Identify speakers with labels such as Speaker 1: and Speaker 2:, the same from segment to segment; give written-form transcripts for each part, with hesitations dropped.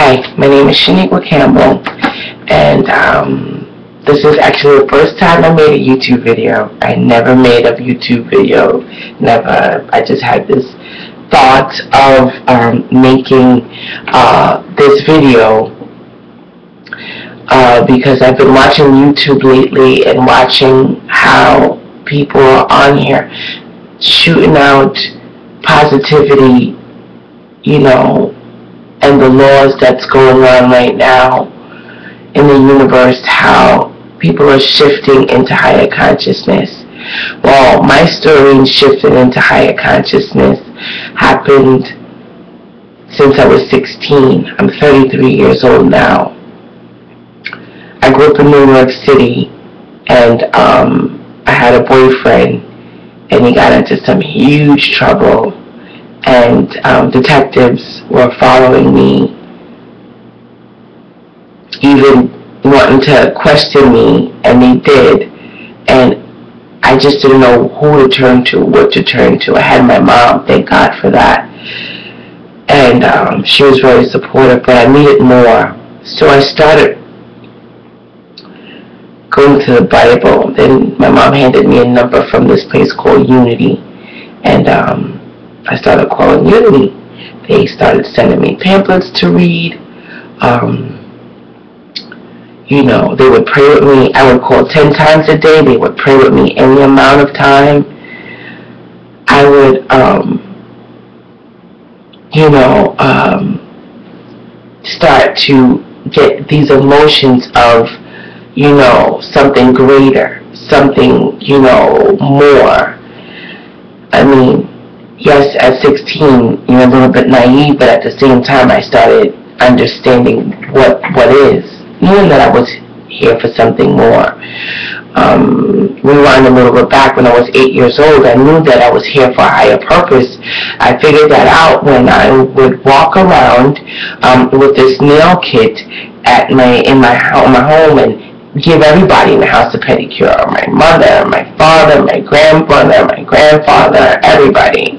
Speaker 1: Hi, my name is Shaniqua Campbell, and this is actually the first time I made a YouTube video. I never made a YouTube video, never. I just had this thought of making this video because I've been watching YouTube lately and watching how people are on here shooting out positivity, and the laws that's going on right now in the universe, how people are shifting into higher consciousness. Well, my story in shifting into higher consciousness happened since I was 16. I'm 33 years old now. I grew up in New York City, and I had a boyfriend, and he got into some huge trouble. And detectives were following me, even wanting to question me, and they did. And I just didn't know who to turn to, what to turn to. I had my mom, thank God for that. And she was very supportive, but I needed more. So I started going to the Bible. Then my mom handed me a number from this place called Unity. And I started calling Unity. They started sending me pamphlets to read. They would pray with me. I would call 10 times a day. They would pray with me any amount of time. I would, start to get these emotions of, something greater, something, more. I mean, yes, at 16, you're a little bit naive, but at the same time, I started understanding what is, knowing that I was here for something more. Rewind a little bit back, when I was 8 years old, I knew that I was here for a higher purpose. I figured that out when I would walk around with this nail kit in my home and give everybody in the house a pedicure. My mother, my father, my grandmother, my grandfather, everybody.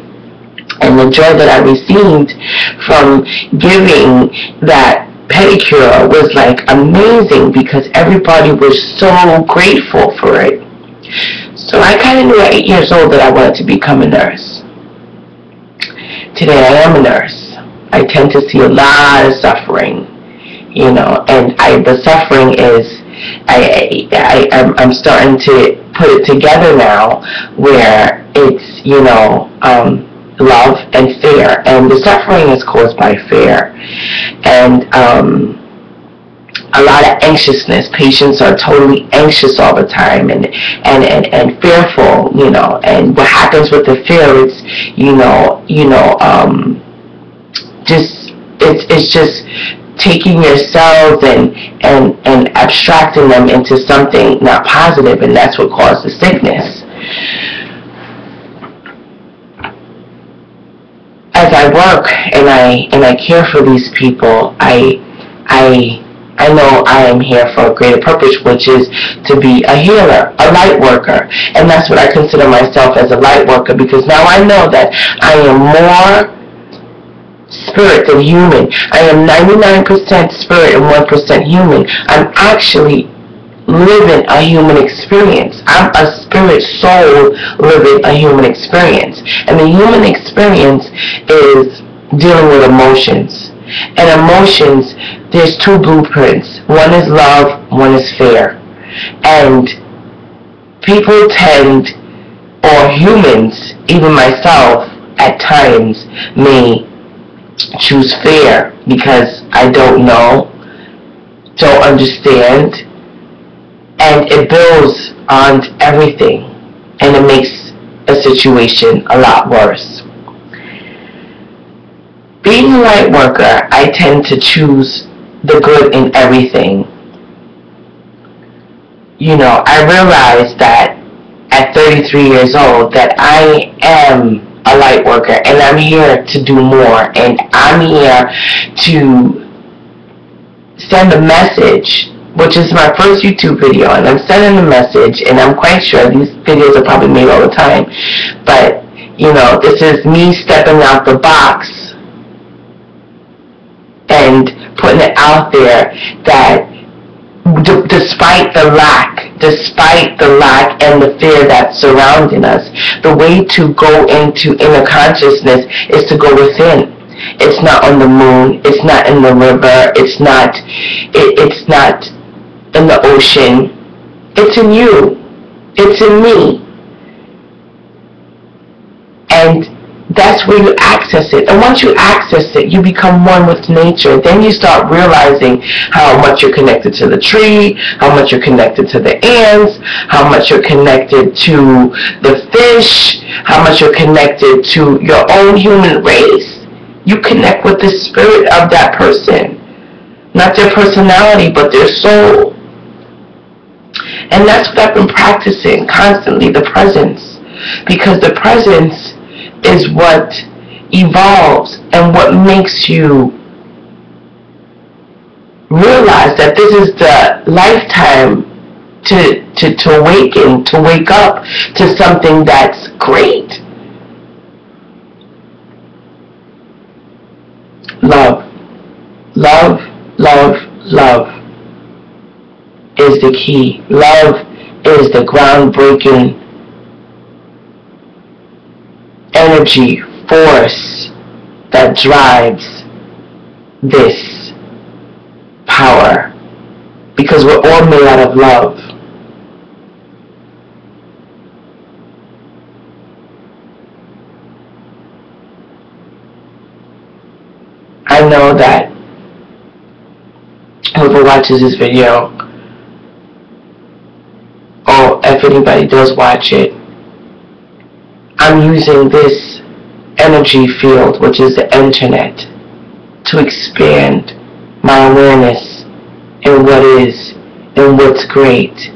Speaker 1: And the joy that I received from giving that pedicure was like amazing, because everybody was so grateful for it. So I kind of knew at 8 years old that I wanted to become a nurse. Today I am a nurse. I tend to see a lot of suffering, and the suffering is, I'm starting to put it together now, where it's, love and fear, and the suffering is caused by fear, and a lot of anxiousness. Patients are totally anxious all the time and fearful, and what happens with the fear is, it's just taking your cells and abstracting them into something not positive, and that's what causes sickness. As I work and I care for these people, I know I am here for a greater purpose, which is to be a healer, a light worker. And that's what I consider myself, as a light worker, because now I know that I am more spirit than human. I am 99% spirit and 1% human. I'm actually living a human experience. I'm a spirit soul living a human experience. And the human experience is dealing with emotions. And emotions, there's two blueprints. One is love, one is fear. And people tend, or humans, even myself, at times may choose fear because I don't know, don't understand, and it builds on everything, and it makes a situation a lot worse. Being a light worker, I tend to choose the good in everything. I realized that at 33 years old that I am a light worker, and I'm here to do more, and I'm here to send a message, which is my first YouTube video, and I'm sending a message, and I'm quite sure these videos are probably made all the time, but this is me stepping out the box and and putting it out there that despite the lack and the fear that's surrounding us, the way to go into inner consciousness is to go within. It's not on the moon. It's not in the river. It's not in the ocean. It's in you. It's in me. And that's where you access it. And once you access it, you become one with nature. Then you start realizing how much you're connected to the tree, how much you're connected to the ants, how much you're connected to the fish, how much you're connected to your own human race. You connect with the spirit of that person. Not their personality, but their soul. And that's what I've been practicing constantly, the presence. Because the presence is what evolves and what makes you realize that this is the lifetime to awaken, to wake up to something that's great. Love. Love, love, love is the key. Love is the groundbreaking energy, force that drives this power, because we're all made out of love. I know that whoever watches this video, or if anybody does watch it, I'm using this energy field, which is the internet, to expand my awareness in what is, and what's great,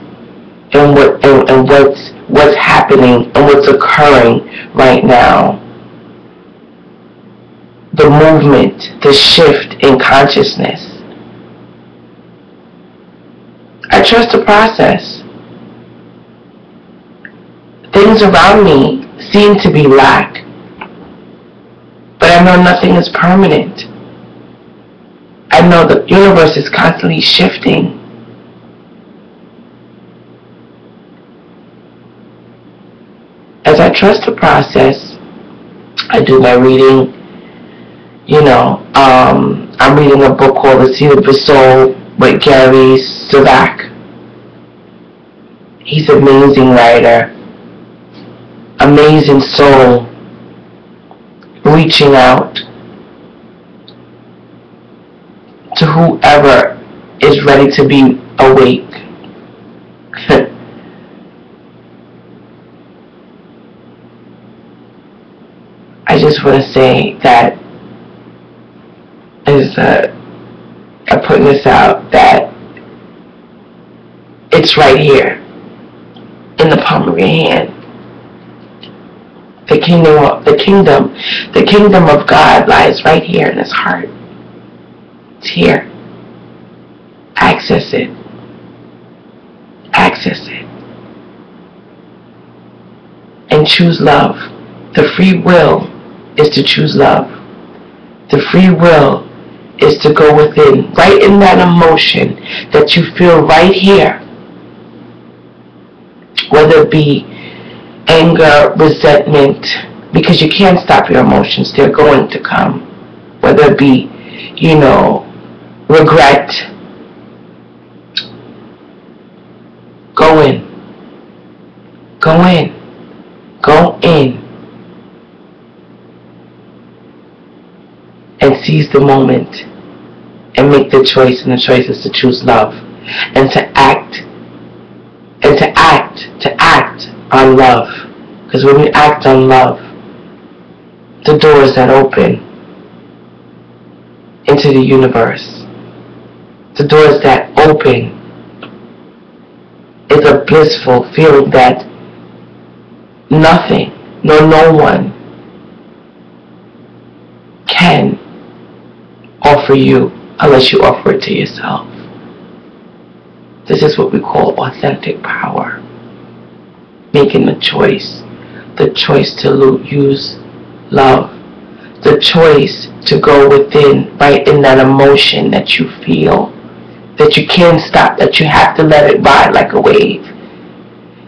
Speaker 1: and what's happening, and what's occurring right now. The movement, the shift in consciousness. I trust the process. Things around me seem to be lack, but I know nothing is permanent. I know the universe is constantly shifting. As I trust the process, I do my reading. I'm reading a book called The Seed of the Soul with Gary Savak. He's an amazing writer, amazing soul, reaching out to whoever is ready to be awake. I just want to say that I'm putting this out, that it's right here in the palm of your hand. The kingdom of God lies right here in his heart. It's here. Access it. Access it. And choose love. The free will is to choose love. The free will is to go within, right in that emotion that you feel right here. Whether it be anger, resentment, because you can't stop your emotions, they're going to come. Whether it be, regret. Go in. Go in. Go in. And seize the moment and make the choice, and the choice is to choose love and to act on love. Because when you act on love, the doors that open into the universe, the doors that open is a blissful feeling that nothing, no one can offer you unless you offer it to yourself. This is what we call authentic power. Making the choice to use love, the choice to go within, right in that emotion that you feel, that you can't stop, that you have to let it ride like a wave,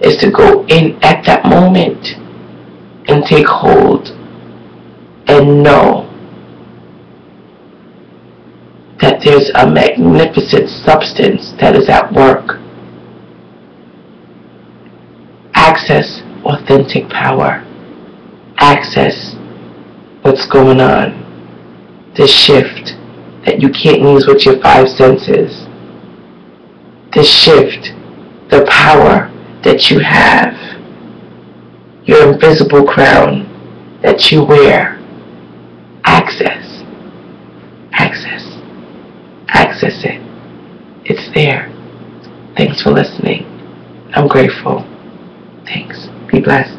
Speaker 1: is to go in at that moment and take hold and know that there's a magnificent substance that is at work. Access authentic power. Access what's going on. This shift that you can't use with your five senses. This shift, the power that you have. Your invisible crown that you wear. Access. Access. Access it. It's there. Thanks for listening. I'm grateful. Thanks. Be blessed.